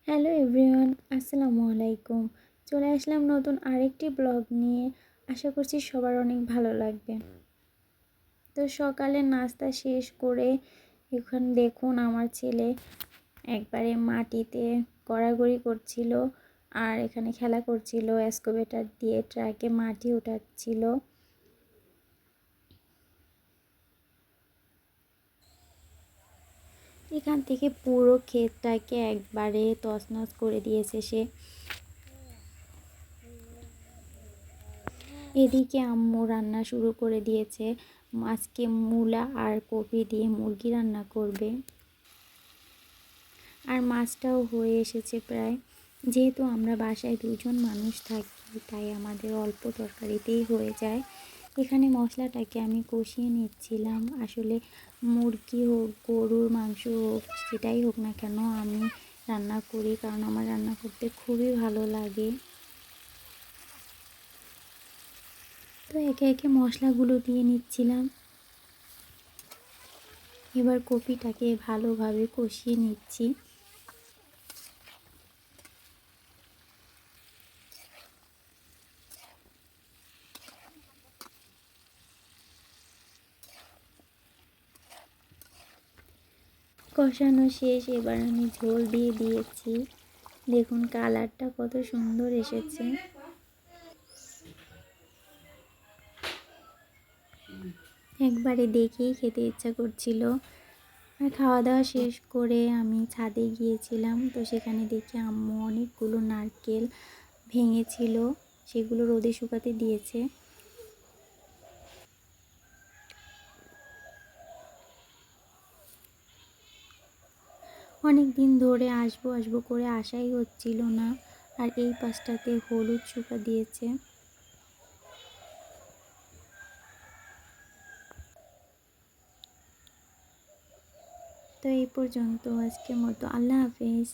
Hello everyone, আসসালামু আলাইকুম। চলে আসলাম নতুন আরেকটি ব্লগ নিয়ে। আশা করছি সবার অনেক ভালো লাগবে। তো সকালে নাস্তা শেষ করে এখন দেখুন আমার ছেলে একবারে মাটিতে গড়াগড়ি করছিল আর এখানে খেলা করছিল, এক্সকাভেটর দিয়ে ট্রাকে মাটি উঠাচ্ছিল। এখান থেকে পুরো ক্ষেতটাকে একবারে তছনছ করে দিয়েছে সে। এদিকে আম্মু রান্না শুরু করে দিয়েছে। আজকে মূলা আর কপি দিয়ে মুরগি রান্না করবে। আর মাছটাও হয়ে এসেছে প্রায়। যেহেতু আমরা বাসায় দুজন মানুষ থাকি তাই আমাদের অল্প তরকারিতেই হয়ে যায়। এখানে মশলাটাকে আমি কষিয়ে নিচ্ছিলাম। আসলে মুরগি হোক, গরুর মাংস হোক, যেটাই হোক না কেন আমি রান্না করি, কারণ আমার রান্না করতে খুবই ভালো লাগে। তো একে একে মশলাগুলো দিয়ে নিচ্ছিলাম। এবার কপিটাকে ভালোভাবে কষিয়ে নিচ্ছি। কষানো শেষ, এবার আমি ঝোল দিয়ে দিয়েছি। দেখুন কালারটা কত সুন্দর এসেছে। একবারে দেখেই খেতে ইচ্ছা করছিল। আর খাওয়া দাওয়া শেষ করে আমি ছাদে গিয়েছিলাম। তো সেখানে দেখি আম্মু অনেকগুলো নারকেল ভেঙেছিল, সেগুলো রোদে শুকাতে দিয়েছে। অনেক দিন ধরে আসবো আসবো করে আসাই হচ্ছিল না। আর এই পাশটাতে হলুদ শুকা দিয়েছে। তো এই পর্যন্ত আজকের মতো, আল্লাহ হাফেজ।